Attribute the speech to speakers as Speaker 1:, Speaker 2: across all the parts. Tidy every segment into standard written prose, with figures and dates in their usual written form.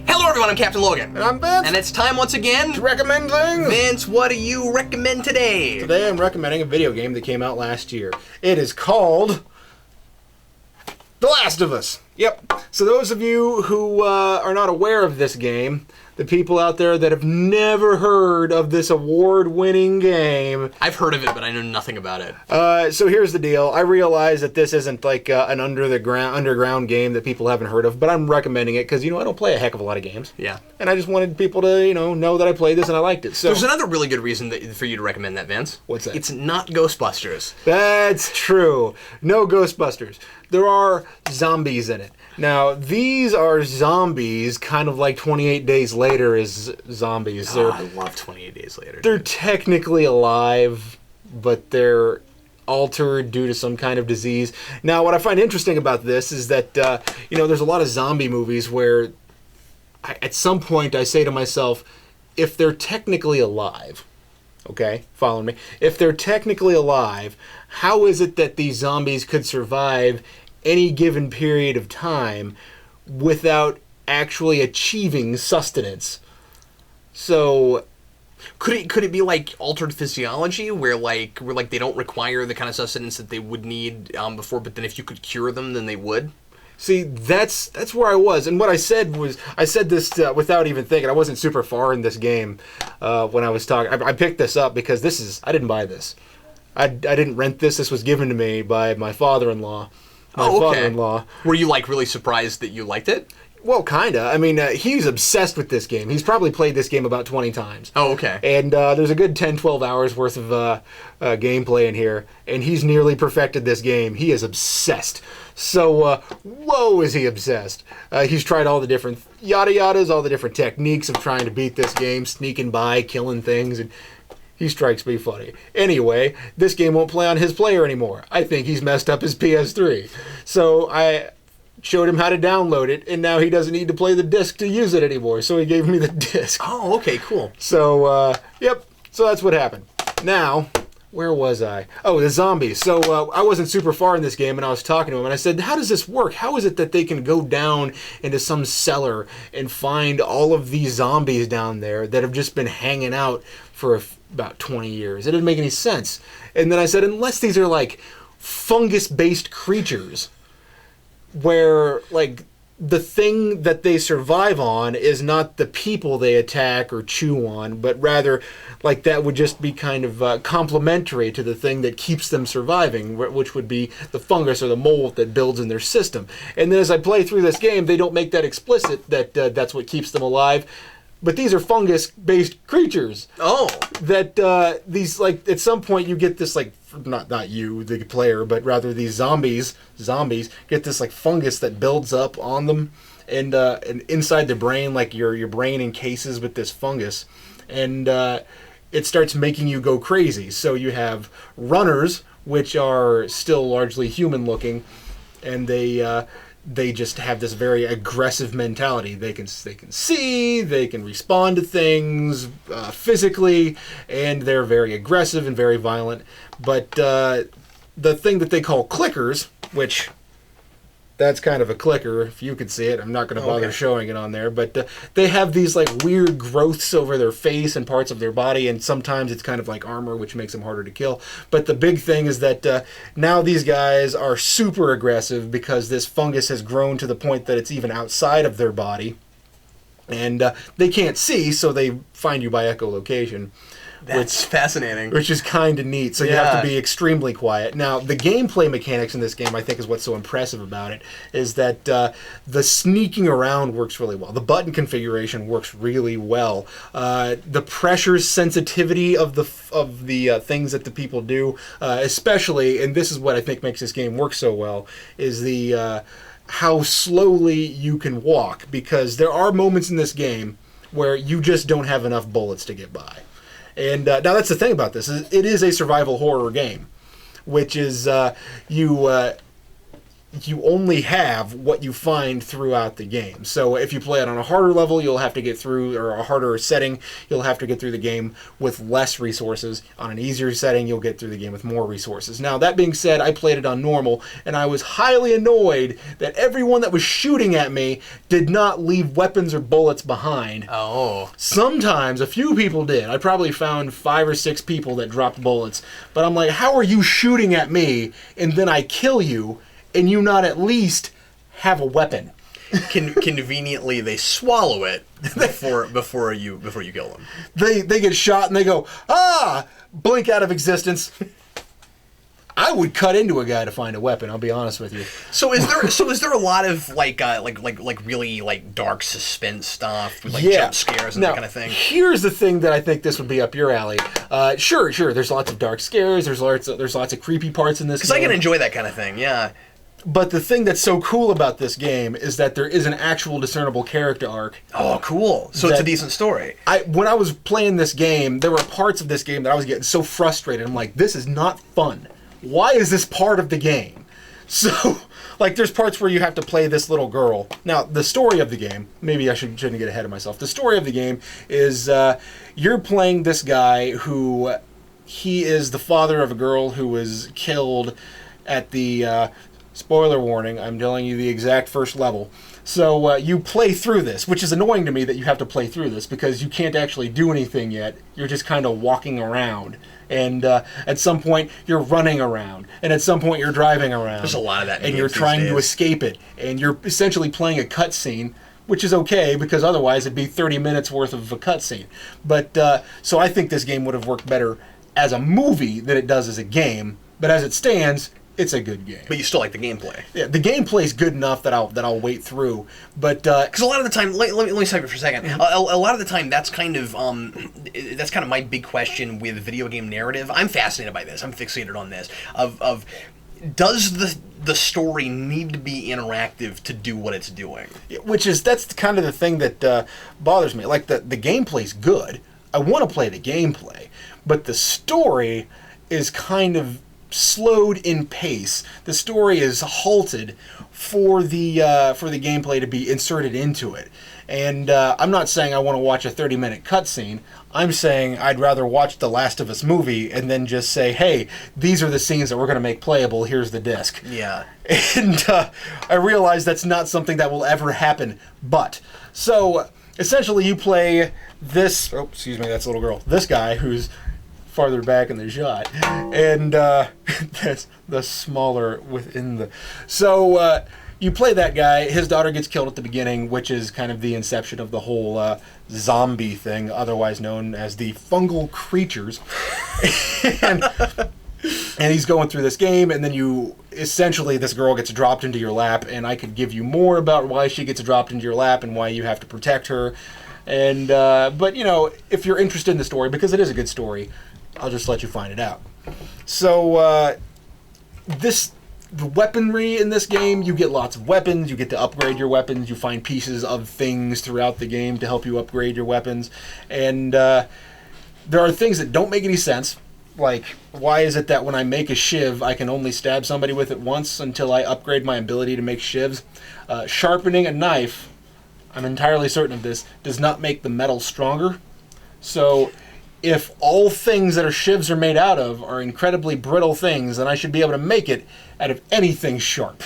Speaker 1: Hello everyone, I'm Captain Logan.
Speaker 2: And I'm Vince.
Speaker 1: And it's time once again
Speaker 2: to recommend things.
Speaker 1: Vince, what do you recommend today?
Speaker 2: Today I'm recommending a video game that came out last year. It is called The Last of Us. Yep. So those of you who are not aware of this game, the people out there that have never heard of this award-winning game.
Speaker 1: I've heard of it, but I know nothing about it.
Speaker 2: So here's the deal. I realize that this isn't like an underground game that people haven't heard of, but I'm recommending it because, I don't play a heck of a lot of games.
Speaker 1: Yeah.
Speaker 2: And I just wanted people to, know that I played this and I liked it. So
Speaker 1: there's another really good reason for you to recommend that, Vince.
Speaker 2: What's that?
Speaker 1: It's not Ghostbusters.
Speaker 2: That's true. No Ghostbusters. There are zombies in it. Now, these are zombies, kind of like 28 Days Later is zombies.
Speaker 1: Oh, I love 28 Days Later.
Speaker 2: They're technically alive, but they're altered due to some kind of disease. Now, what I find interesting about this is that, there's a lot of zombie movies where at some point I say to myself, if they're technically alive, okay, follow me, if they're technically alive, how is it that these zombies could survive any given period of time without actually achieving sustenance? So
Speaker 1: could it be like altered physiology where they don't require the kind of sustenance that they would need before, but then if you could cure them, then they would?
Speaker 2: See, that's where I was, and what I said was, I said this without even thinking. I wasn't super far in this game when I was talking. I picked this up because I didn't buy this. I didn't rent this. This was given to me by my father-in-law. Father-in-law.
Speaker 1: Were you really surprised that you liked it?
Speaker 2: Well, kinda. I mean, he's obsessed with this game. He's probably played this game about 20 times.
Speaker 1: Oh, okay.
Speaker 2: And there's a good 10, 12 hours worth of gameplay in here, and he's nearly perfected this game. He is obsessed. So, whoa, is he obsessed. He's tried all the different yada-yadas, all the different techniques of trying to beat this game, sneaking by, killing things, and he strikes me funny. Anyway, this game won't play on his player anymore. I think he's messed up his PS3. So I showed him how to download it, and now he doesn't need to play the disc to use it anymore, so he gave me the disc.
Speaker 1: Oh, okay, cool.
Speaker 2: So, yep, so that's what happened. Now, where was I? Oh, the zombies. So I wasn't super far in this game, and I was talking to him, and I said, how does this work? How is it that they can go down into some cellar and find all of these zombies down there that have just been hanging out for about 20 years? It didn't make any sense. And then I said, unless these are like fungus-based creatures where the thing that they survive on is not the people they attack or chew on, but rather that would just be kind of complementary to the thing that keeps them surviving, which would be the fungus or the mold that builds in their system. And then as I play through this game, they don't make that explicit that that's what keeps them alive. But these are fungus-based creatures.
Speaker 1: Oh.
Speaker 2: That these, at some point you get this, not you, the player, but rather these zombies get this, fungus that builds up on them. And inside the brain, your brain encases with this fungus. And it starts making you go crazy. So you have runners, which are still largely human-looking, and they just have this very aggressive mentality. They can see, they can respond to things physically, and they're very aggressive and very violent. But the thing that they call clickers, which that's kind of a clicker, if you could see it. I'm not going to bother showing it on there. But they have these weird growths over their face and parts of their body, and sometimes it's kind of like armor, which makes them harder to kill. But the big thing is that now these guys are super aggressive because this fungus has grown to the point that it's even outside of their body. And they can't see, so they find you by echolocation.
Speaker 1: That's fascinating.
Speaker 2: Which is kind of neat. So you have to be extremely quiet. Now, the gameplay mechanics in this game, I think, is what's so impressive about it, is that the sneaking around works really well. The button configuration works really well. The pressure sensitivity of the things that the people do, especially, and this is what I think makes this game work so well, is the how slowly you can walk. Because there are moments in this game where you just don't have enough bullets to get by. And now that's the thing about this. It is a survival horror game, which is you you only have what you find throughout the game. So if you play it on a harder level, you'll have to get through, or a harder setting, you'll have to get through the game with less resources. On an easier setting, you'll get through the game with more resources. Now, that being said, I played it on normal, and I was highly annoyed that everyone that was shooting at me did not leave weapons or bullets behind.
Speaker 1: Oh.
Speaker 2: Sometimes, a few people did. I probably found 5 or 6 people that dropped bullets. But I'm like, how are you shooting at me, and then I kill you, and you not at least have a weapon?
Speaker 1: Conveniently, they swallow it before you kill them.
Speaker 2: They get shot and they go, blink out of existence. I would cut into a guy to find a weapon. I'll be honest with you.
Speaker 1: So is there a lot of like really like dark suspense stuff with like jump scares and that kind of thing?
Speaker 2: Here's the thing that I think this would be up your alley. Sure. There's lots of dark scares. There's lots of creepy parts in this.
Speaker 1: Because I can enjoy that kind of thing. Yeah.
Speaker 2: But the thing that's so cool about this game is that there is an actual discernible character arc.
Speaker 1: Oh, cool. So it's a decent story.
Speaker 2: When I was playing this game, there were parts of this game that I was getting so frustrated. I'm like, this is not fun. Why is this part of the game? So, like, there's parts where you have to play this little girl. Now, the story of the game, maybe I shouldn't get ahead of myself. The story of the game is you're playing this guy who, he is the father of a girl who was killed at the... spoiler warning, I'm telling you the exact first level. So you play through this, which is annoying to me that you have to play through this because you can't actually do anything yet. You're just kind of walking around. And at some point, you're running around. And at some point, you're driving around.
Speaker 1: There's a lot of that in
Speaker 2: and you're trying to escape it. And you're essentially playing a cutscene, which is okay because otherwise it'd be 30 minutes worth of a cutscene. But so I think this game would have worked better as a movie than it does as a game. But as it stands, it's a good game.
Speaker 1: But you still like the gameplay.
Speaker 2: Yeah, the gameplay is good enough that I'll wait through. But
Speaker 1: because a lot of the time, let me stop you for a second. A lot of the time, that's kind of my big question with video game narrative. I'm fascinated by this. I'm fixated on this. Of does the story need to be interactive to do what it's doing?
Speaker 2: That's kind of the thing that bothers me. Like the gameplay's good. I want to play the gameplay, but the story is kind of slowed in pace. The story is halted for the gameplay to be inserted into it. And I'm not saying I want to watch a 30-minute cutscene. I'm saying I'd rather watch the Last of Us movie and then just say, hey, these are the scenes that we're going to make playable. Here's the disc.
Speaker 1: Yeah.
Speaker 2: And I realize that's not something that will ever happen. But, so, essentially you play this... Oh, excuse me, that's a little girl. This guy who's farther back in the shot, and that's the smaller within the... So you play that guy. His daughter gets killed at the beginning, which is kind of the inception of the whole zombie thing, otherwise known as the fungal creatures. and he's going through this game, and then essentially this girl gets dropped into your lap, and I could give you more about why she gets dropped into your lap and why you have to protect her. And but if you're interested in the story, because it is a good story, I'll just let you find it out. So, the weaponry in this game, you get lots of weapons, you get to upgrade your weapons, you find pieces of things throughout the game to help you upgrade your weapons, and there are things that don't make any sense, like, why is it that when I make a shiv, I can only stab somebody with it once until I upgrade my ability to make shivs? Sharpening a knife, I'm entirely certain of this, does not make the metal stronger. So if all things that shivs are made out of are incredibly brittle things, then I should be able to make it out of anything sharp.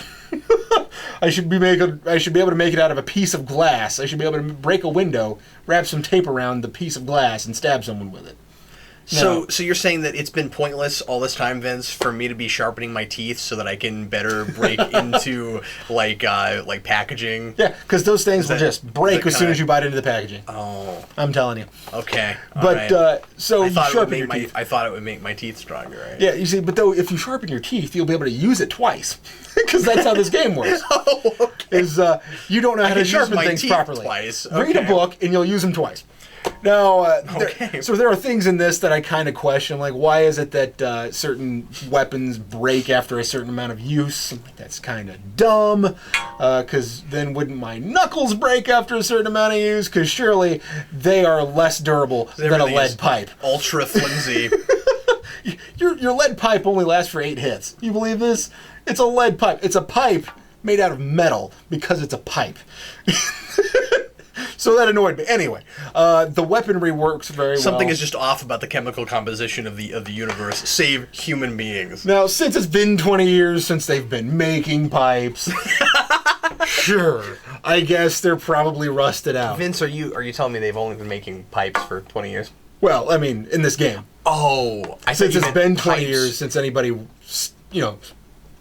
Speaker 2: I should be able to make it out of a piece of glass. I should be able to break a window, wrap some tape around the piece of glass, and stab someone with it.
Speaker 1: So you're saying that it's been pointless all this time, Vince, for me to be sharpening my teeth so that I can better break into like packaging?
Speaker 2: Yeah, because those things will just break as soon as you bite into the packaging.
Speaker 1: Oh,
Speaker 2: I'm telling you.
Speaker 1: Okay,
Speaker 2: but
Speaker 1: right.
Speaker 2: So
Speaker 1: I
Speaker 2: you sharpen your teeth.
Speaker 1: I thought it would make my teeth stronger, right?
Speaker 2: Yeah, you see, but though if you sharpen your teeth, you'll be able to use it twice, because that's how this game works.
Speaker 1: Oh, okay.
Speaker 2: You don't know how to sharpen things properly.
Speaker 1: Twice. Okay.
Speaker 2: Read a book and you'll use them twice. Now,
Speaker 1: okay.
Speaker 2: So there are things in this that I kind of question, like why is it that certain weapons break after a certain amount of use? I'm like, that's kind of dumb, because then wouldn't my knuckles break after a certain amount of use? Because surely they are less durable than a lead pipe.
Speaker 1: Ultra flimsy.
Speaker 2: Your lead pipe only lasts for 8 hits. You believe this? It's a lead pipe. It's a pipe made out of metal because it's a pipe. So that annoyed me. Anyway, the weaponry works very well.
Speaker 1: Something is just off about the chemical composition of the universe, save human beings.
Speaker 2: Now, since it's been 20 years since they've been making pipes, sure, I guess they're probably rusted out.
Speaker 1: Vince, are you telling me they've only been making pipes for 20 years?
Speaker 2: Well, I mean, in this game.
Speaker 1: Oh,
Speaker 2: since it's been 20 years since anybody,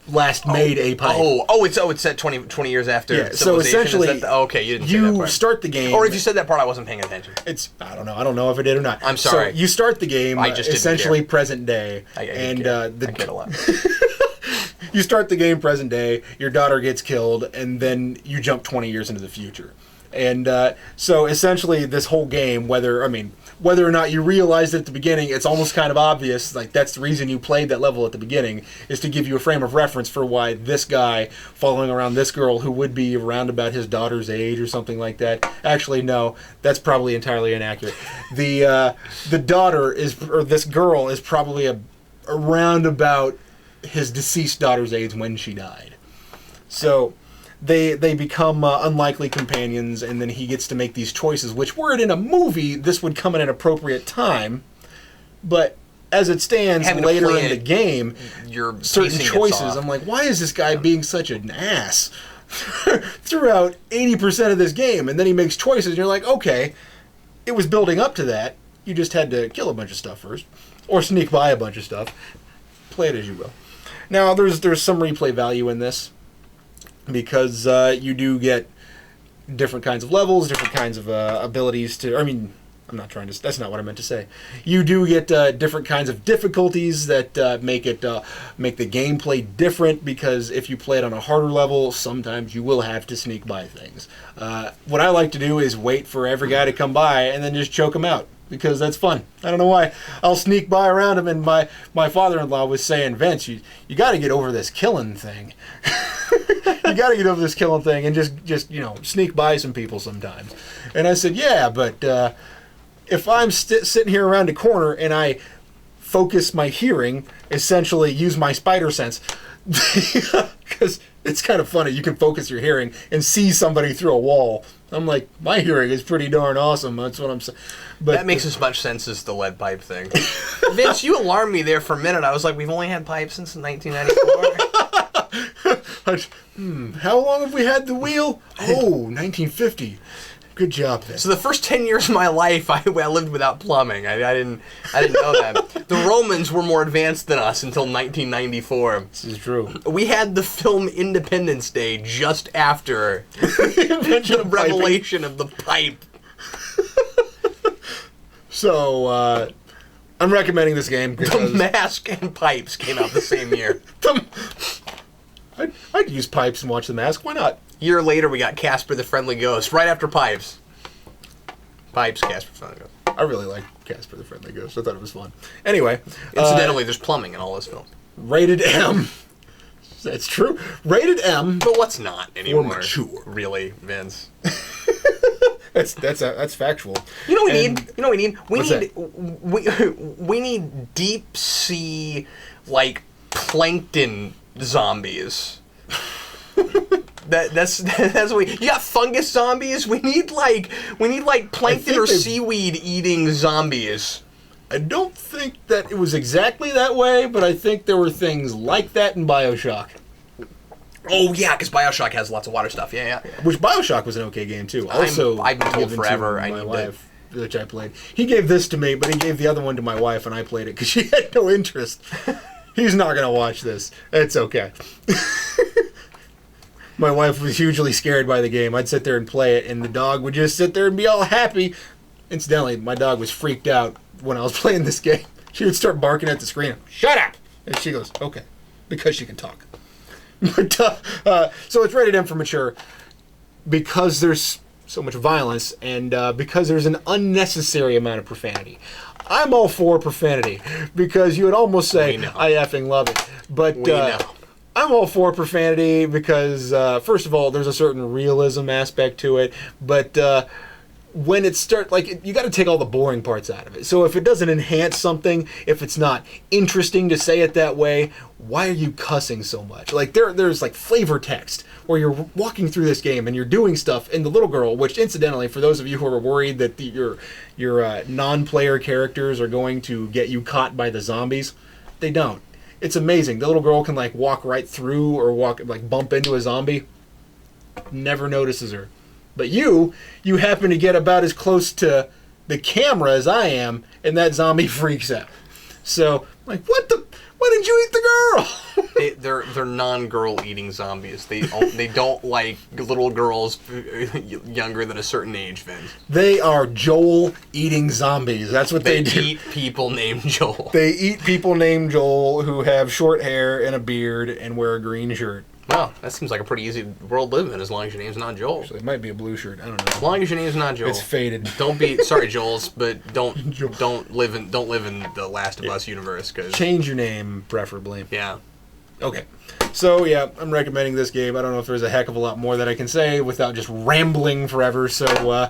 Speaker 2: last made a pipe.
Speaker 1: It's set 20 years after
Speaker 2: Civilization.
Speaker 1: So
Speaker 2: essentially,
Speaker 1: okay, you didn't say that part.
Speaker 2: Start the game.
Speaker 1: Or if you said that part, I wasn't paying attention.
Speaker 2: I don't know if it did or not.
Speaker 1: I'm sorry.
Speaker 2: So you start the game
Speaker 1: I just
Speaker 2: essentially
Speaker 1: didn't care.
Speaker 2: present day,
Speaker 1: I cared a lot.
Speaker 2: You start the game present day. Your daughter gets killed, and then you jump 20 years into the future. And so essentially, this whole game, whether or not you realized it at the beginning, it's almost kind of obvious. Like, that's the reason you played that level at the beginning, is to give you a frame of reference for why this guy following around this girl who would be around about his daughter's age or something like that. Actually, no, that's probably entirely inaccurate. The daughter this girl is probably around about his deceased daughter's age when she died. So they become unlikely companions, and then he gets to make these choices, which, were it in a movie, this would come at an appropriate time. But as it stands, later in the game, certain choices, I'm like, why is this guy being such an ass throughout 80% of this game? And then he makes choices, and you're like, okay, it was building up to that. You just had to kill a bunch of stuff first, or sneak by a bunch of stuff. Play it as you will. Now, there's some replay value in this, because you do get different kinds of levels, different kinds of abilities to... that's not what I meant to say. You do get different kinds of difficulties that make the gameplay different, because if you play it on a harder level, sometimes you will have to sneak by things. What I like to do is wait for every guy to come by and then just choke him out, because that's fun. I don't know why. I'll sneak by around him, and my father-in-law was saying, Vince, you got to get over this killing thing. You got to get over this killing thing and just sneak by some people sometimes. And I said, yeah, but if I'm sitting here around a corner and I focus my hearing, essentially use my spider sense, because it's kind of funny. You can focus your hearing and see somebody through a wall. I'm like, my hearing is pretty darn awesome. That's what I'm saying. But
Speaker 1: that makes as much sense as the lead pipe thing. Vince, you alarmed me there for a minute. I was like, we've only had pipes since 1994.
Speaker 2: How long have we had the wheel? 1950. Good job, then.
Speaker 1: So the first 10 years of my life, I lived without plumbing. I didn't know that. The Romans were more advanced than us until 1994.
Speaker 2: This is true.
Speaker 1: We had the film Independence Day just after the revelation of the pipe.
Speaker 2: So, I'm recommending this game because...
Speaker 1: The Mask and Pipes came out the same year.
Speaker 2: I'd use Pipes and watch The Mask. Why not?
Speaker 1: A year later, we got Casper the Friendly Ghost, right after Pipes. Pipes, Casper the Friendly Ghost.
Speaker 2: I really like Casper the Friendly Ghost. I thought it was fun. Anyway.
Speaker 1: Incidentally, there's plumbing in all this film.
Speaker 2: Rated M. That's true. Rated M.
Speaker 1: But what's not anymore?
Speaker 2: For mature.
Speaker 1: Really, Vince?
Speaker 2: That's factual.
Speaker 1: You know what we need? You know what we need? We need deep sea, like, plankton zombies. That's what we... You got fungus zombies? We need plankton or seaweed eating zombies.
Speaker 2: I don't think that it was exactly that way, but I think there were things like that in BioShock.
Speaker 1: Oh yeah, because BioShock has lots of water stuff. Yeah.
Speaker 2: Which BioShock was an okay game too. Also,
Speaker 1: I've been told forever I
Speaker 2: my
Speaker 1: need
Speaker 2: wife, which I played. He gave this to me, but he gave the other one to my wife, and I played it because she had no interest. He's not gonna watch this. It's okay. My wife was hugely scared by the game. I'd sit there and play it, and the dog would just sit there and be all happy. Incidentally, my dog was freaked out when I was playing this game. She would start barking at the screen. Shut up! And she goes, okay, because she can talk. But, so it's rated M for mature because there's so much violence and because there's an unnecessary amount of profanity. I'm all for profanity because you would almost say, I effing love it. But I'm all for profanity because, first of all, there's a certain realism aspect to it. But when it starts, like, you got to take all the boring parts out of it. So if it doesn't enhance something, if it's not interesting to say it that way, why are you cussing so much? Like, there's like flavor text where you're walking through this game and you're doing stuff, and the little girl, which incidentally, for those of you who are worried that your non-player characters are going to get you caught by the zombies, they don't. It's amazing. The little girl can like walk right through or bump into a zombie, never notices her. But you happen to get about as close to the camera as I am, and that zombie freaks out. So, like, why didn't you eat the girl?
Speaker 1: They're non-girl eating zombies. They don't like little girls younger than a certain age, Vince.
Speaker 2: They are Joel eating zombies. That's what they do.
Speaker 1: They eat people named Joel.
Speaker 2: They eat people named Joel who have short hair and a beard and wear a green shirt.
Speaker 1: Well, that seems like a pretty easy world to live in, as long as your name's not Joel.
Speaker 2: Actually, it might be a blue shirt. I don't know.
Speaker 1: As long as your name's not Joel.
Speaker 2: It's faded.
Speaker 1: Don't be sorry, Joels, but don't live in the Last of Us universe. Cause,
Speaker 2: change your name, preferably.
Speaker 1: Yeah.
Speaker 2: Okay. So yeah, I'm recommending this game. I don't know if there's a heck of a lot more that I can say without just rambling forever. So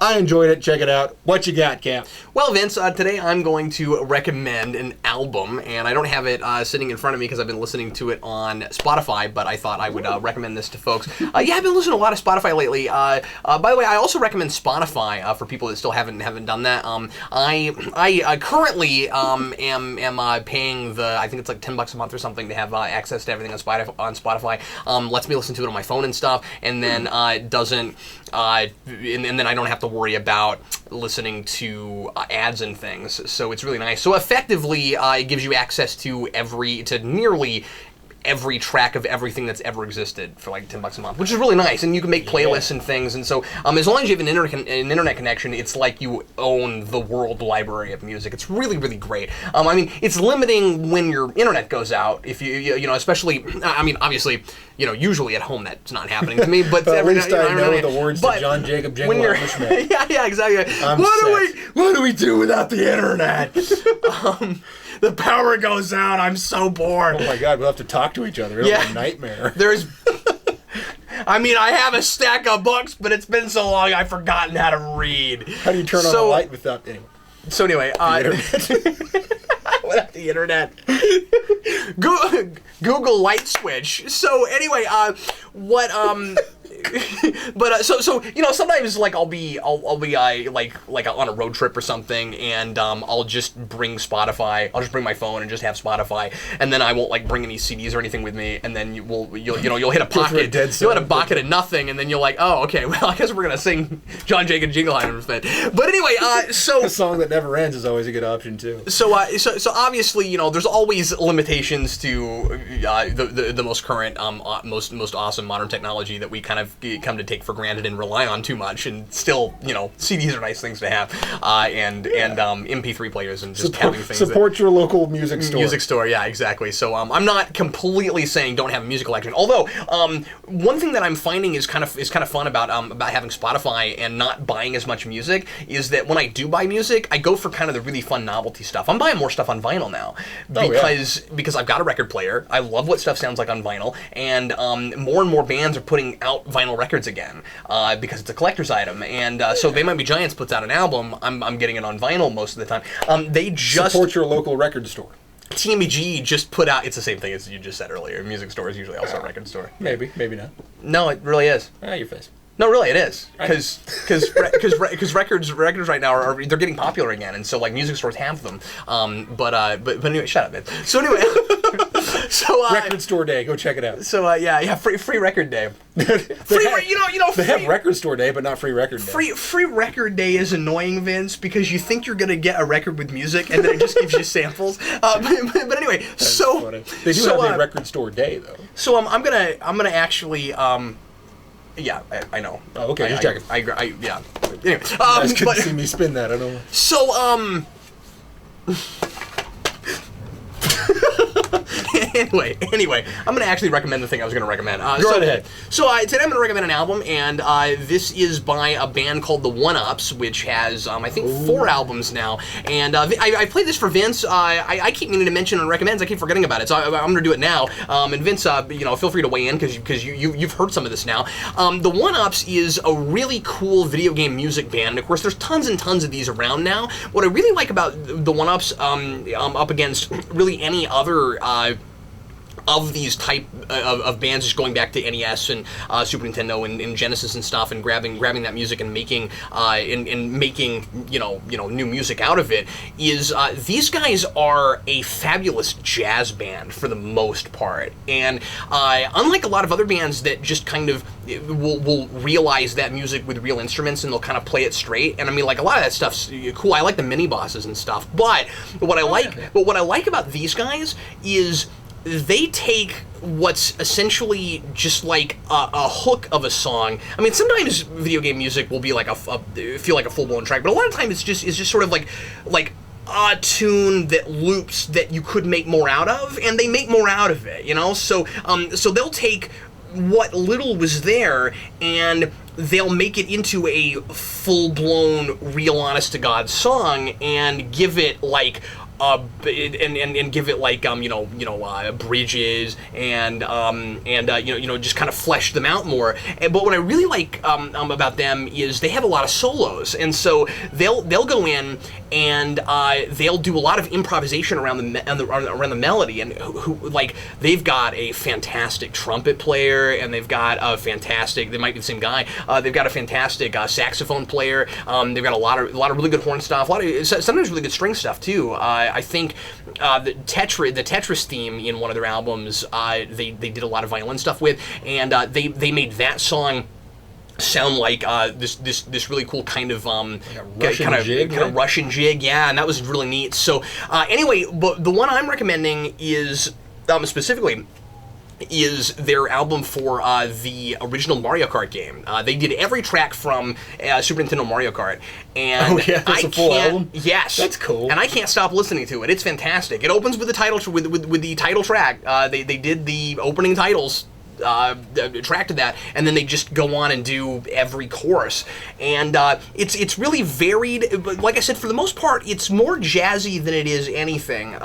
Speaker 2: I enjoyed it. Check it out. What you got, Cap?
Speaker 1: Well, Vince, today I'm going to recommend an album, and I don't have it sitting in front of me because I've been listening to it on Spotify, but I thought I would recommend this to folks. Yeah, I've been listening to a lot of Spotify lately. By the way, I also recommend Spotify for people that still haven't done that. I currently am paying I think it's like $10 a month or something to have access to everything on Spotify. Lets me listen to it on my phone and stuff, and then doesn't. And then I don't have to worry about listening to ads and things, so it's really nice. So effectively, it gives you access to nearly every track of everything that's ever existed for like $10 a month, which is really nice. And you can make playlists and things. And so, as long as you have an internet connection, it's like you own the world library of music. It's really, really great. I mean, it's limiting when your internet goes out. If you know, especially, I mean, obviously, you know, usually at home that's not happening to me. But
Speaker 2: at least I know the words to John Jacob Jingle
Speaker 1: yeah, exactly.
Speaker 2: What do we do without the internet?
Speaker 1: The power goes out. I'm so bored.
Speaker 2: Oh my God, we'll have to talk to each other. It'll be a nightmare.
Speaker 1: I mean, I have a stack of books, but it's been so long I've forgotten how to read.
Speaker 2: How do you turn on the light without anyway?
Speaker 1: So anyway, without the internet. Google light switch. So anyway, but so you know, sometimes like I'll be like on a road trip or something, and I'll just bring Spotify. I'll just bring my phone and just have Spotify, and then I won't like bring any CDs or anything with me. And then you'll hit a pocket. You'll hit a pocket of nothing, and then you're like, oh, okay, well I guess we're gonna sing John Jacob Jingle instead. But anyway, so
Speaker 2: a song that never ends is always a good option too.
Speaker 1: So obviously, you know, there's always limitations to the most current, most awesome modern technology that we kind of come to take for granted and rely on too much. And still, you know, CDs are nice things to have, and MP3 players and just having things.
Speaker 2: Support your local music store.
Speaker 1: Music store, yeah, exactly. So I'm not completely saying don't have a music collection. Although one thing that I'm finding is kind of fun about having Spotify and not buying as much music is that when I do buy music, I go for kind of the really fun novelty stuff. I'm buying more stuff on vinyl now because I've got a record player. I love what stuff sounds like on vinyl, and more bands are putting out vinyl records again because it's a collector's item. And so They Might Be Giants puts out an album. I'm getting it on vinyl most of the time. They just
Speaker 2: support your local record store.
Speaker 1: TMEG just put out. It's the same thing as you just said earlier. Music store is usually also a record store.
Speaker 2: Maybe not.
Speaker 1: No, it really is.
Speaker 2: Your face.
Speaker 1: No, really, it is, because records right now are they're getting popular again, and so like music stores have them. But anyway, shut up, man. So anyway,
Speaker 2: Record Store Day, go check it out.
Speaker 1: So free record day.
Speaker 2: They have Record Store Day, but not free record day.
Speaker 1: Free record day is annoying, Vince, because you think you're gonna get a record with music, and then it just gives you samples. But anyway,
Speaker 2: that's funny. They do have a Record Store Day though.
Speaker 1: So I'm gonna actually. Yeah, I know.
Speaker 2: Oh, okay, just checking.
Speaker 1: Yeah. Anyway,
Speaker 2: you guys couldn't see me spin that. I don't know.
Speaker 1: So Anyway, I'm going to actually recommend the thing I was going to recommend.
Speaker 2: Go right ahead.
Speaker 1: So today I'm going to recommend an album, and this is by a band called the OneUps, which has, I think, 4 albums now. And I played this for Vince. I keep meaning to mention and recommends. I keep forgetting about it, so I'm going to do it now. And Vince, feel free to weigh in because you've heard some of this now. The OneUps is a really cool video game music band, and of course, there's tons and tons of these around now. What I really like about the OneUps, up against really any other of these type of bands, just going back to NES and Super Nintendo and Genesis and stuff, and grabbing that music and making new music out of it, is these guys are a fabulous jazz band for the most part. And unlike a lot of other bands that just kind of will realize that music with real instruments and they'll kind of play it straight, and I mean, like, a lot of that stuff's cool. I like the mini bosses and stuff, but what I like about these guys is they take what's essentially just like a hook of a song. I mean, sometimes video game music will be like feel like a full-blown track, but a lot of times it's just sort of like a tune that loops that you could make more out of, and they make more out of it, So they'll take what little was there and they'll make it into a full-blown, real, honest-to-God song and give it like and give it like bridges and just kind of flesh them out more. But what I really like about them is they have a lot of solos, and so they'll go in and they'll do a lot of improvisation around the melody, and they've got a fantastic trumpet player, and they've got a fantastic, they might be the same guy, they've got a fantastic saxophone player, they've got a lot of really good horn stuff, sometimes really good string stuff too. I think the Tetris theme in one of their albums, they did a lot of violin stuff with, and they made that song sound like this really cool kind of Russian jig, yeah, and that was really neat. So anyway, but the one I'm recommending is specifically is their album for the original Mario Kart game. They did every track from Super Nintendo Mario Kart, and
Speaker 2: that's a full album.
Speaker 1: Yes,
Speaker 2: that's cool.
Speaker 1: And I can't stop listening to it. It's fantastic. It opens with the title with the title track. They did the opening titles track to that, and then they just go on and do every chorus, and it's really varied. But like I said, for the most part, it's more jazzy than it is anything.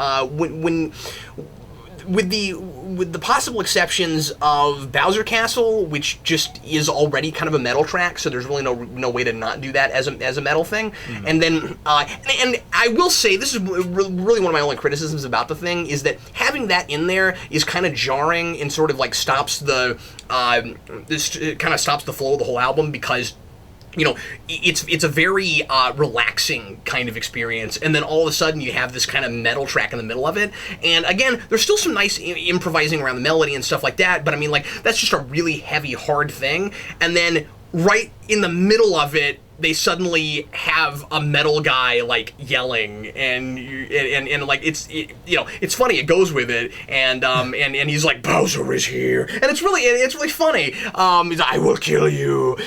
Speaker 1: With the possible exceptions of Bowser Castle, which just is already kind of a metal track, so there's really no way to not do that as a metal thing. Mm-hmm. And then and I will say, this is really one of my only criticisms about the thing, is that having that in there is kind of jarring and sort of like stops the flow of the whole album, because it's a very relaxing kind of experience, and then all of a sudden you have this kind of metal track in the middle of it. And again, there's still some nice improvising around the melody and stuff like that, but I mean, like, that's just a really heavy, hard thing. And then right in the middle of it, they suddenly have a metal guy like yelling, and like it's funny. It goes with it, and he's like, Bowser is here, and it's really funny. He's like, I will kill you.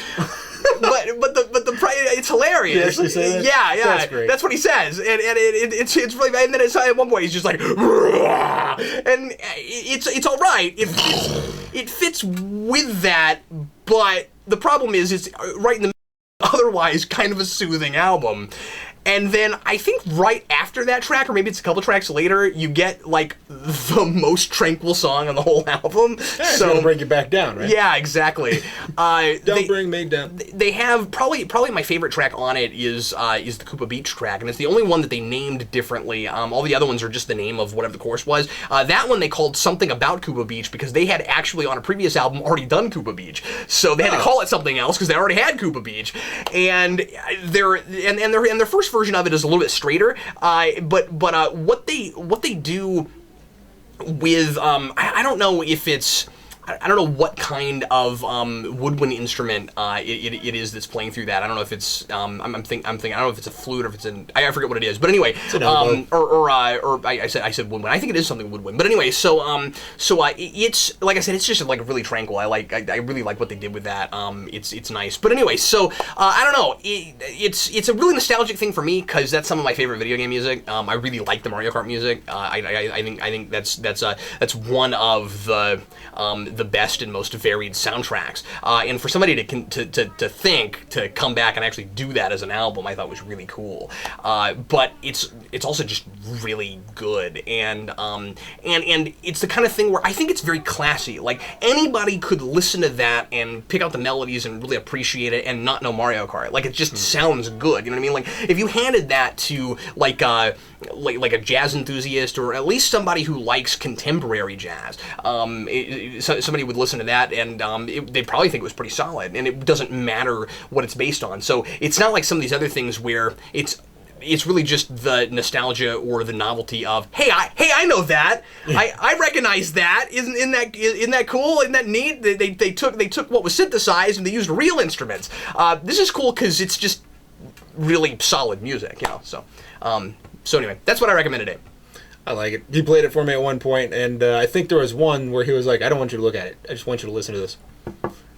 Speaker 1: but it's hilarious.
Speaker 2: Did he actually say that?
Speaker 1: Yeah,
Speaker 2: that's great.
Speaker 1: That's what he says, and it's really bad. And then at one point he's just like, and it's all right. It fits with that, but the problem is it's right in the otherwise kind of a soothing album. And then I think right after that track, or maybe it's a couple tracks later, you get like the most tranquil song on the whole album.
Speaker 2: Yeah, so gonna bring you back down, right?
Speaker 1: Yeah, exactly.
Speaker 2: Bring me down.
Speaker 1: They have probably my favorite track on it is the Koopa Beach track, and it's the only one that they named differently. All the other ones are just the name of whatever the chorus was. That one they called something about Koopa Beach because they had actually on a previous album already done Koopa Beach, so they had to call it something else because they already had Koopa Beach. And their first version of it is a little bit straighter, but what they do with I don't know if it's I don't know what kind of woodwind instrument it is that's playing through that. I don't know if it's I'm thinking I don't know if it's a flute or if it's I forget what it is. But anyway,
Speaker 2: it's an oboe.
Speaker 1: I said woodwind. I think it is something woodwind. But anyway, so it's like I said, it's just like really tranquil. I really like what they did with that. It's nice. But anyway, so I don't know. It's a really nostalgic thing for me because that's some of my favorite video game music. I really like the Mario Kart music. I think that's one of the best and most varied soundtracks. And for somebody to come back and actually do that as an album, I thought was really cool. But it's also just really good, and it's the kind of thing where I think it's very classy. Like anybody could listen to that and pick out the melodies and really appreciate it and not know Mario Kart. Like it just sounds good. You know what I mean? Like if you handed that to like a jazz enthusiast or at least somebody who likes contemporary jazz, somebody would listen to that and they'd probably think it was pretty solid. And it doesn't matter what it's based on. So it's not like some of these other things where it's really just the nostalgia or the novelty of hey I know that I recognize that isn't that cool, isn't that neat? They took what was synthesized and they used real instruments. This is cool because it's just really solid music, you know. So anyway, that's what I recommend today.
Speaker 2: I like it. He played it for me at one point, and I think there was one where he was like, I don't want you to look at it. I just want you to listen to this.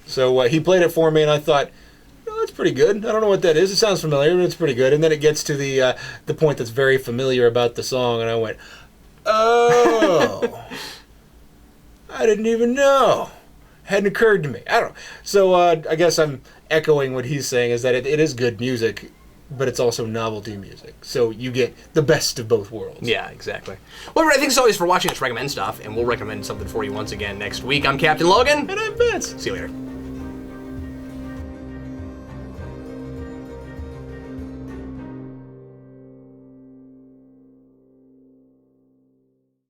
Speaker 2: So he played it for me, and I thought, oh, that's pretty good. I don't know what that is. It sounds familiar, but it's pretty good. And then it gets to the point that's very familiar about the song, and I went, oh, I didn't even know. Hadn't occurred to me. I don't know. So I guess I'm echoing what he's saying, is that it is good music, but it's also novelty music. So you get the best of both worlds.
Speaker 1: Yeah, exactly. Well, everybody, thanks always for watching us recommend stuff, and we'll recommend something for you once again next week. I'm Captain Logan.
Speaker 2: And I'm Vince.
Speaker 1: See you later.